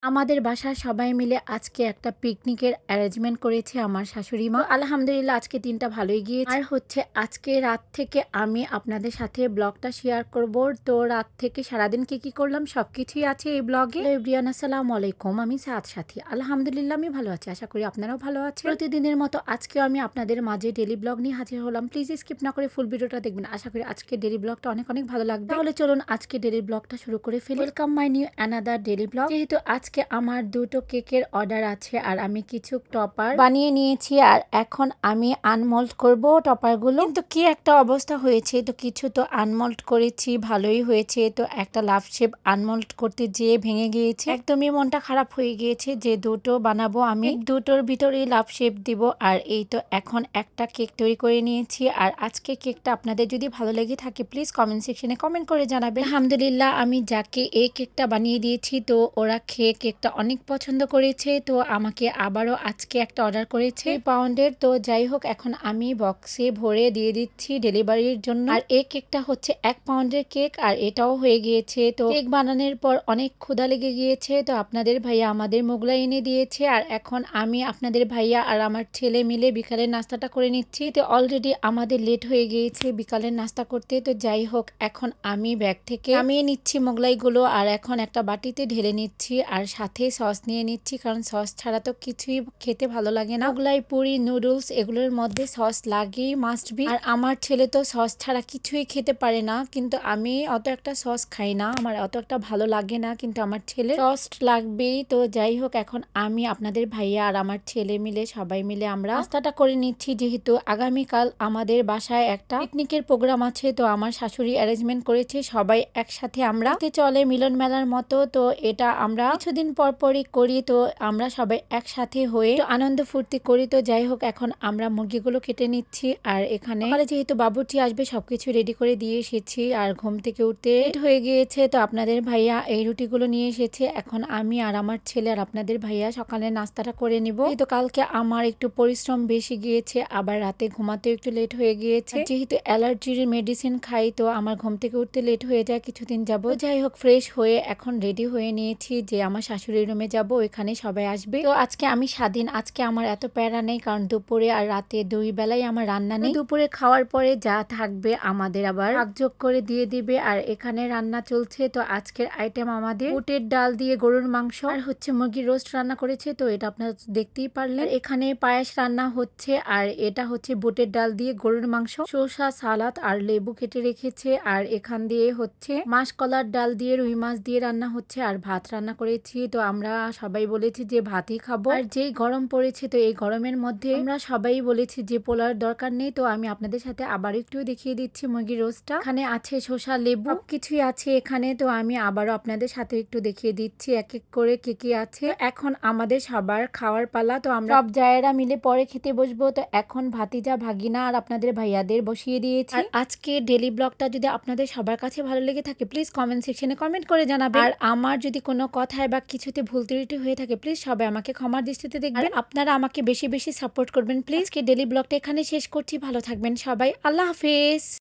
আমাদের বাসার সবাই মিলে আজকে একটা পিকনিকের অ্যারেঞ্জমেন্ট করেছে আমার শাশুড়ি মা। তো আলহামদুলিল্লাহ আজকে দিনটা ভালোই গিয়েছে। আর হচ্ছে আজকে রাত থেকে আমি আপনাদের সাথে ব্লগটা শেয়ার করব। তো রাত থেকে সারাদিন কি করলাম সবকিছুই আছে এই ব্লগে। এভরিওয়ান আসসালামু আলাইকুম, আমি সাদ সাথী। আলহামদুলিল্লাহ আমি ভালো আছি, আশা করি আপনারাও ভালো আছেন। প্রতিদিনের মতো আজকেও আমি আপনাদের মাঝে ডেলি ব্লগ নিয়ে হাজির হলাম। প্লিজ স্কিপ না করে ফুল ভিডিওটা দেখবেন, আশা করি আজকে ডেলি ব্লগটা অনেক অনেক ভালো লাগবে। তাহলে চলুন আজকে ডেলি ব্লগটা শুরু করে ফেলি। Welcome my new another daily blog. যেহেতু আজকে আমার দুটো কেকের অর্ডার আছে আর আমি কিছু টপার বানিয়ে নিয়েছি আর এখন আমি আনমোল্ড করব টপারগুলো। কিন্তু কি একটা অবস্থা হয়েছে, তো কিছু তো আনমোল্ড করেছি ভালোই হয়েছে, তো একটা লাভ শেপ আনমোল্ড করতে যেয়ে ভেঙে গিয়েছে। একদমই মনটা খারাপ হয়ে গিয়েছে যে দুটো বানাবো আমি, দুটোর ভিতরেই লাভ শেপ দিব। আর এই তো এখন একটা কেক তৈরি করে নিয়েছি। আর আজকে কেকটা আপনাদের যদি ভালো লেগে থাকে প্লিজ কমেন্ট সেকশনে কমেন্ট করে জানাবেন। আলহামদুলিল্লাহ আমি যাকে এই কেকটা বানিয়ে দিয়েছি তো ওরা খেয়ে কেকটা অনেক পছন্দ করেছে, তো আমাকে আবারও আজকে একটা অর্ডার করেছে পাউন্ডের। তো যাই হোক এখন আমি বক্সে ভরে দিয়ে দিচ্ছি ডেলিভারির জন্য। আর এই কেকটা হচ্ছে 1 পাউন্ডের কেক আর এটাও হয়ে গিয়েছে। তো কেক বানানোর পর অনেক ক্ষুধা লেগে গিয়েছে, তো আপনাদের ভাইয়া আমাদের মোগলাই এনে দিয়েছে। আর এখন আমি আপনাদের ভাইয়া আর আমার ছেলে মিলে বিকালের নাস্তাটা করে নিচ্ছি। তো অলরেডি আমাদের লেট হয়ে গিয়েছে বিকালের নাস্তা করতে। তো যাই হোক এখন আমি ব্যাগ থেকে নামিয়ে নিচ্ছি মোগলাইগুলো আর এখন একটা বাটিতে ঢেলে নিচ্ছি আর সাথে সস নিয়ে নিচ্ছি, কারণ সস ছাড়া তো কিছুই খেতে ভালো লাগে না। মোগলাই, পুরি, নুডলস এগুলোর মধ্যে সস লাগেই, মাস্ট বি। আর আমার ছেলে তো সস ছাড়া কিছুই খেতে পারে না, কিন্তু আমি অত একটা সস খাই না, আমার অত একটা ভালো লাগে না, কিন্তু আমার ছেলে সস লাগবেই। তো যাই হোক এখন আমি আপনাদের ভাইয়া আর আমার ছেলে মিলে সবাই মিলে আমরা নাস্তাটা করে নিচ্ছি, যেহেতু আগামীকাল আমাদের বাসায় একটা পিকনিকের প্রোগ্রাম আছে। তো আমার শাশুড়ি অ্যারেঞ্জমেন্ট করেছে সবাই একসাথে আমরা চলে মিলন মেলার মতো। তো এটা আমরা কিছুদিন পর পরই করি, তো আমরা সবাই একসাথে হয়ে আনন্দ ফুর্তি করি। তো যাই হোক এখন আমরা মুরগিগুলো কেটে নিচ্ছি আর এখানে যেহেতু বাবুর্চি আসবে সবকিছু রেডি করে দিয়ে এসেছি আর ঘুম থেকে উঠতে লেট হয়ে গিয়েছে। তো আপনাদের ভাইয়া এই রুটিগুলো নিয়ে এসেছে, এখন আমি আর আমার ছেলে আর আপনাদের ভাইয়া সকালে নাস্তাটা করে নিব। তো কালকে আমার একটু পরিশ্রম বেশি গিয়েছে, আবার রাতে ঘুমাতেও একটু লেট হয়ে গিয়েছে, যেহেতু অ্যালার্জির মেডিসিন খাই তো আমার ঘুম থেকে উঠতে লেট হয়ে যায় কিছুদিন যাব। যাই হোক ফ্রেশ হয়ে এখন রেডি হয়ে নিয়েছি যে আমার শাশুড়ির রুমে যাব, ওইখানে সবাই আসবে। তো আজকে আমি স্বাধীন, আজকে আমার এত প্যারা নেই, কারণ দুপুরে আর রাতে দুই বেলায় আমার রান্না নেই। দুপুরে খাওয়ার পরে যা থাকবে আমাদের আবার ভাগযোগ করে দিয়ে দিবে। আর এখানে রান্না চলছে, তো আজকের আইটেম আমাদের বুটের ডাল দিয়ে গরুর মাংস আর হচ্ছে মুরগির রোস্ট রান্না করেছে, তো এটা আপনারা দেখতেই পারলেন। এখানে পায়েস রান্না হচ্ছে আর এটা হচ্ছে বুটের ডাল দিয়ে গরুর মাংস, শসা, সালাদ আর লেবু কেটে রেখেছে। আর এখান দিয়ে হচ্ছে মাসকলার ডাল দিয়ে রুই মাছ দিয়ে রান্না হচ্ছে আর ভাত রান্না করেছি। তো আমরা সবাই বলেছি যে ভাতই খাবো, আর যেই গরম পড়েছে তো এই গরমের মধ্যে আমরা সবাই বলেছি যে পোলার দরকার নেই। তো আমি আপনাদের সাথে আবার একটু দেখিয়ে দিচ্ছি মুরগির রোস্টটা। এখানে আছে শসা, লেবু, কিছুই আছে এখানে। তো আমি আবারও আপনাদের সাথে একটু দেখিয়ে দিচ্ছি এক এক করে কি আছে। এখন আমাদের সবার খাওয়ার পালা, তো আমরা সব জায়েরা মিলে পরে খেতে বসবো। তো এখন ভাতিজা, ভাগিনা আর আপনাদের ভাইয়াদের বসিয়ে দিয়েছি। আর আজকে ডেলি ব্লগটা যদি আপনাদের সবার কাছে ভালো লেগে থাকে প্লিজ কমেন্ট সেকশনে কমেন্ট করে জানাবেন। আর আমার যদি কোনো কথায় বা কিছুতে ভুল ত্রুটি হয়ে থাকে প্লিজ সবাই আমাকে ক্ষমার দৃষ্টিতে দেখবেন। আপনারা আমাকে বেশি বেশি সাপোর্ট করবেন প্লিজ। ডেলি ব্লগটা এখানে শেষ করছি, ভালো থাকবেন সবাই, আল্লাহ হাফেজ।